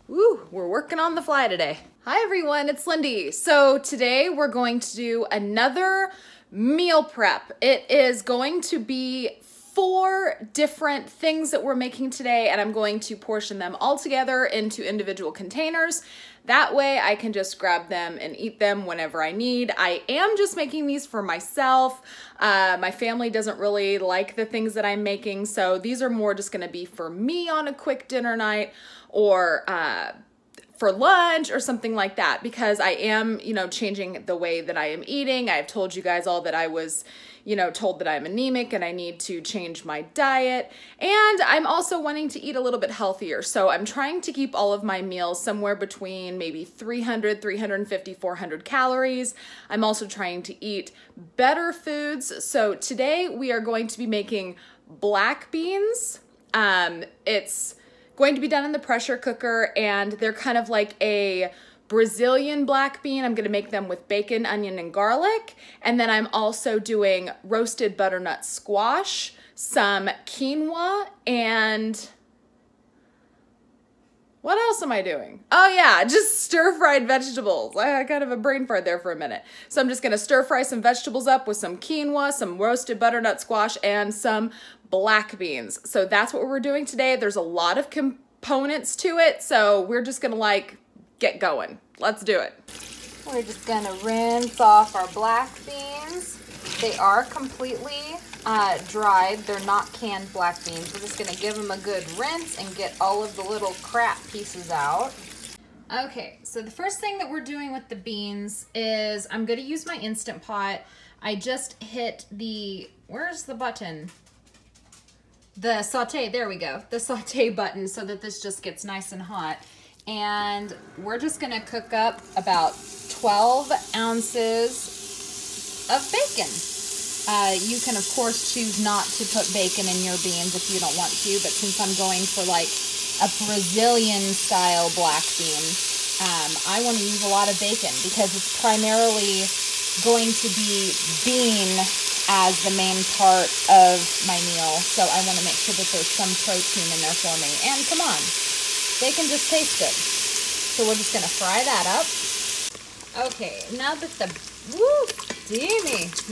Woo, we're working on the fly today. Hi everyone, it's Lindy. So today we're going to do another meal prep. It is going to be 4 different things that we're making today, and I'm going to portion them all together into individual containers. That way I can just grab them and eat them whenever I need. I am just making these for myself. My family doesn't really like the things that I'm making, so these are more just gonna be for me on a quick dinner night or for lunch or something like that, because I am, changing the way that I am eating. I've told you guys all that I was, told that I'm anemic and I need to change my diet. And I'm also wanting to eat a little bit healthier. So I'm trying to keep all of my meals somewhere between maybe 300, 350, 400 calories. I'm also trying to eat better foods. So today we are going to be making black beans. It's going to be done in the pressure cooker, and they're kind of like a Brazilian black bean. I'm gonna make them with bacon, onion, and garlic. And then I'm also doing roasted butternut squash, some quinoa, and what else am I doing? Oh yeah, just stir-fried vegetables. I kind of a brain fart there for a minute. So I'm just gonna stir-fry some vegetables up with some quinoa, some roasted butternut squash, and some black beans. So that's what we're doing today. There's a lot of components to it, so we're just gonna get going. Let's do it. We're just gonna rinse off our black beans. They are completely dried. They're not canned black beans. We're just gonna give them a good rinse and get all of the little crap pieces out. Okay, so the first thing that we're doing with the beans is I'm gonna use my Instant Pot. I just hit the, where's the button? The saute, there we go, the saute button, so that this just gets nice and hot. And we're just gonna cook up about 12 ounces of bacon. You can of course choose not to put bacon in your beans if you don't want to, but since I'm going for like a Brazilian style black bean, I wanna use a lot of bacon because it's primarily going to be bean as the main part of my meal. So I want to make sure that there's some protein in there for me. And come on, bacon just tastes good. So we're just going to fry that up. Okay, now that the,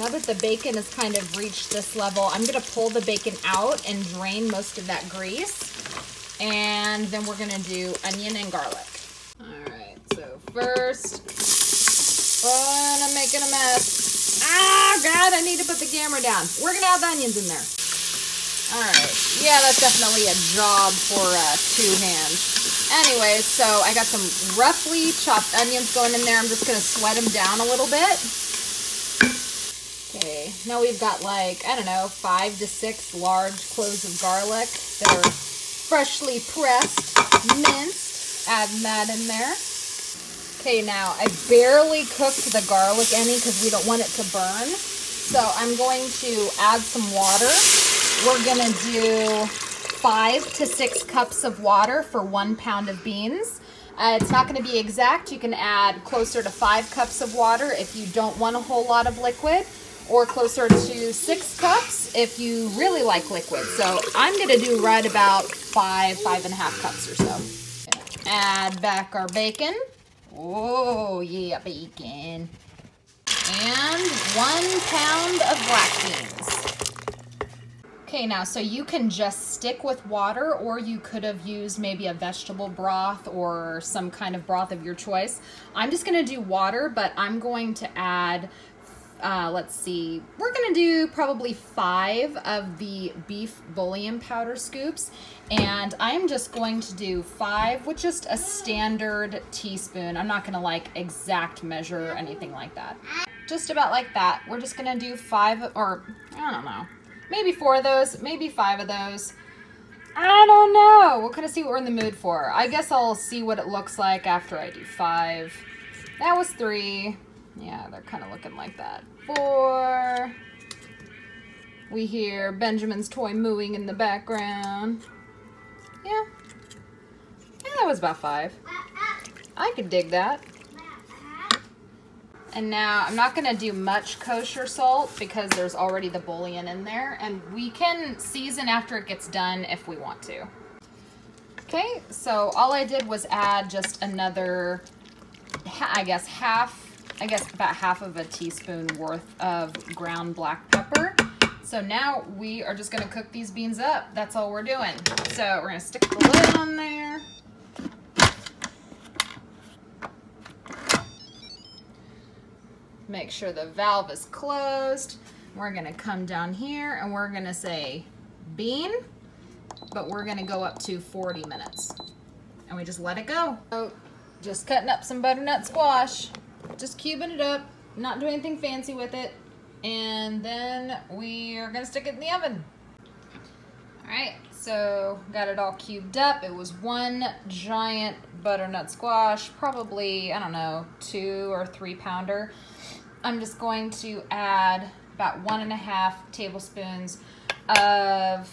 now that the bacon has kind of reached this level, I'm going to pull the bacon out and drain most of that grease. And then we're going to do onion and garlic. All right, so first, oh, I'm making a mess. Ah, God, I need to put the camera down. We're gonna have the onions in there. All right, yeah, that's definitely a job for 2 hands. Anyways, so I got some roughly chopped onions going in there. I'm just gonna sweat them down a little bit. Okay, now we've got like, I don't know, 5 to 6 large cloves of garlic that are freshly pressed, minced. Adding that in there. Okay, now I barely cooked the garlic any because we don't want it to burn. So I'm going to add some water. We're gonna do 5 to 6 cups of water for 1 pound of beans. It's not gonna be exact. You can add closer to 5 cups of water if you don't want a whole lot of liquid, or closer to 6 cups if you really like liquid. So I'm gonna do right about 5.5 cups or so. Add back our bacon. Oh, yeah, bacon. And 1 pound of black beans. Okay, now, so you can just stick with water, or you could have used maybe a vegetable broth or some kind of broth of your choice. I'm just gonna do water, but I'm going to add, let's see, we're gonna do probably 5 of the beef bouillon powder scoops. And I'm just going to do 5 with just a standard teaspoon. I'm not gonna like exact measure or anything like that. Just about like that. We're just gonna do 5, or I don't know, maybe 4 of those, maybe 5 of those. I don't know. We'll kind of see what we're in the mood for. I guess I'll see what it looks like after I do 5. That was 3. Yeah, they're kind of looking like that. 4. We hear Benjamin's toy mooing in the background. Yeah, that was about 5. I could dig that. And now I'm not gonna do much kosher salt because there's already the bouillon in there, and we can season after it gets done if we want to. Okay, so all I did was add just another, I guess about half of a teaspoon worth of ground black pepper. So now we are just gonna cook these beans up. That's all we're doing. So we're gonna stick the lid on there. Make sure the valve is closed. We're gonna come down here and we're gonna say bean, but we're gonna go up to 40 minutes. And we just let it go. So just cutting up some butternut squash, just cubing it up, not doing anything fancy with it. And then we are gonna stick it in the oven. All right, so got it all cubed up. It was one giant butternut squash, probably, I don't know, 2 or 3 pounder. I'm just going to add about 1.5 tablespoons of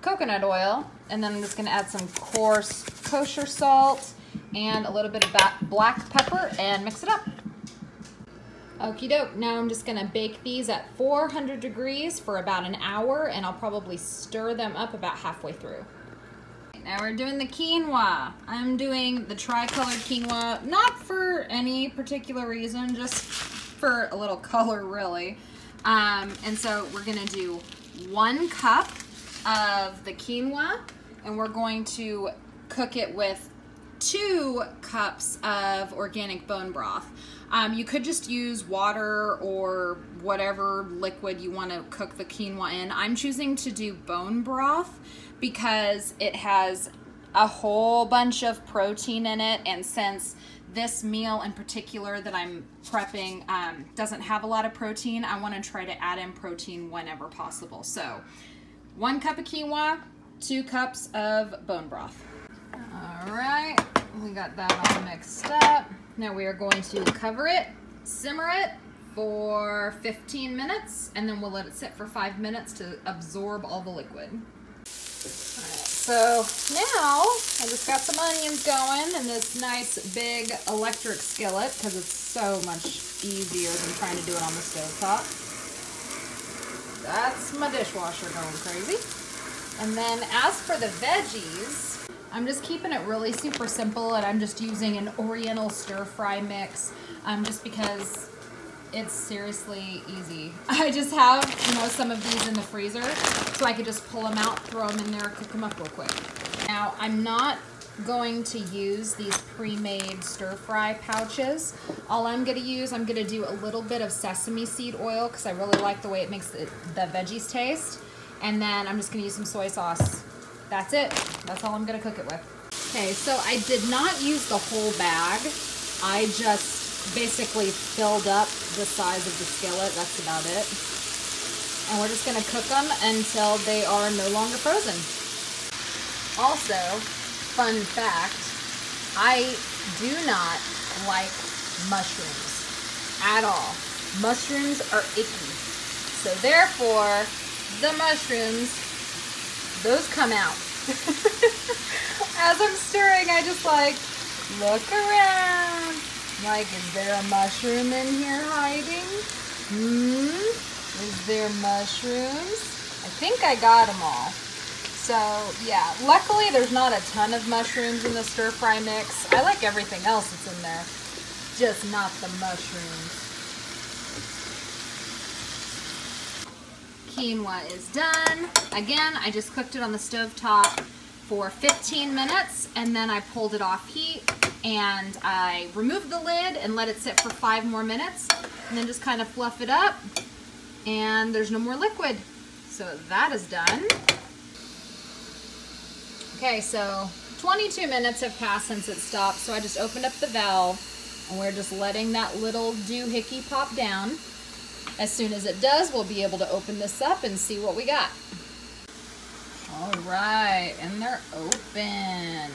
coconut oil, and then I'm just gonna add some coarse kosher salt and a little bit of black pepper and mix it up. Okie doke, now I'm just gonna bake these at 400 degrees for about an hour, and I'll probably stir them up about halfway through. Now we're doing the quinoa. I'm doing the tri-colored quinoa, not for any particular reason, just for a little color really. And so we're gonna do 1 cup of the quinoa, and we're going to cook it with 2 cups of organic bone broth. You could just use water or whatever liquid you want to cook the quinoa in. I'm choosing to do bone broth because it has a whole bunch of protein in it, and since this meal in particular that I'm prepping doesn't have a lot of protein, I want to try to add in protein whenever possible. So 1 cup of quinoa, 2 cups of bone broth. All right, we got that all mixed up. Now we are going to cover it, simmer it for 15 minutes, and then we'll let it sit for 5 minutes to absorb all the liquid. So now I just got some onions going in this nice big electric skillet because it's so much easier than trying to do it on the stove top. That's my dishwasher going crazy. And then as for the veggies, I'm just keeping it really super simple, and I'm just using an oriental stir-fry mix just because it's seriously easy. I just have, you know, some of these in the freezer, so I could just pull them out, throw them in there, cook them up real quick. Now, I'm not going to use these pre-made stir-fry pouches. All I'm gonna use, I'm gonna do a little bit of sesame seed oil because I really like the way it makes the veggies taste. And then I'm just gonna use some soy sauce. That's it. That's all I'm gonna cook it with. Okay, so I did not use the whole bag. I just basically filled up the size of the skillet. That's about it. And we're just gonna cook them until they are no longer frozen. Also, fun fact, I do not like mushrooms at all. Mushrooms are icky. So therefore, the mushrooms, those come out. As I'm stirring, I just like, look around. Like, is there a mushroom in here hiding? Is there mushrooms? I think I got them all. So, yeah, luckily there's not a ton of mushrooms in the stir-fry mix. I like everything else that's in there, just not the mushrooms. Quinoa is done. Again, I just cooked it on the stove top for 15 minutes, and then I pulled it off heat, and I removed the lid and let it sit for 5 more minutes, and then just kind of fluff it up, and there's no more liquid. So that is done. Okay, so 22 minutes have passed since it stopped, so I just opened up the valve, and we're just letting that little doohickey pop down. As soon as it does, we'll be able to open this up and see what we got. All right, and they're open.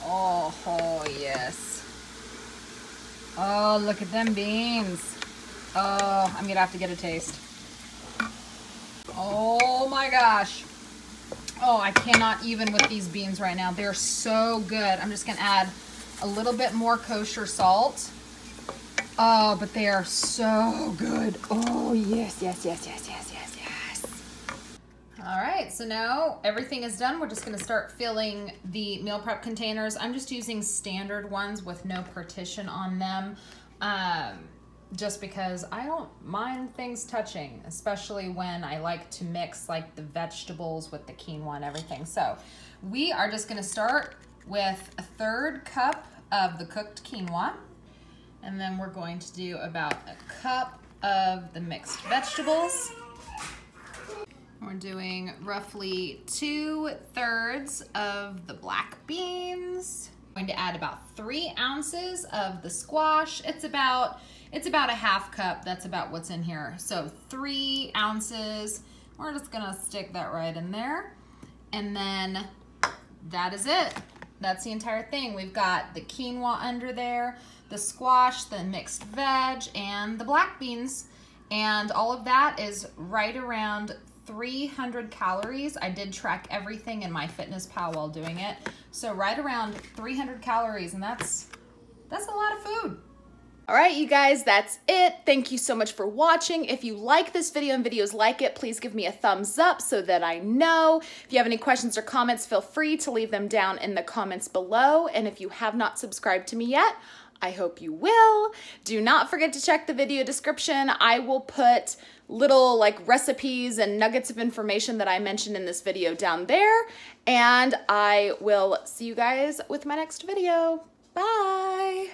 Oh, yes. Oh, look at them beans. Oh, I'm gonna have to get a taste. Oh my gosh. Oh, I cannot even with these beans right now. They're so good. I'm just gonna add a little bit more kosher salt. Oh, but they are so good. Oh, yes, yes, yes, yes, yes, yes, yes. All right, so now everything is done. We're just gonna start filling the meal prep containers. I'm just using standard ones with no partition on them, just because I don't mind things touching, especially when I like to mix like the vegetables with the quinoa and everything. So we are just gonna start with a 1/3 cup of the cooked quinoa, and then we're going to do about a cup of the mixed vegetables. We're doing roughly 2/3 of the black beans. I'm going to add about 3 ounces of the squash. It's about a 1/2 cup. That's about what's in here. So 3 ounces. We're just gonna stick that right in there. And then that is it. That's the entire thing. We've got the quinoa under there, the squash, the mixed veg, and the black beans. And all of that is right around 300 calories. I did track everything in MyFitnessPal while doing it. So right around 300 calories, and that's a lot of food. All right, you guys, that's it. Thank you so much for watching. If you like this video and videos like it, please give me a thumbs up so that I know. If you have any questions or comments, feel free to leave them down in the comments below. And if you have not subscribed to me yet, I hope you will. Do not forget to check the video description. I will put little like recipes and nuggets of information that I mentioned in this video down there. And I will see you guys with my next video. Bye.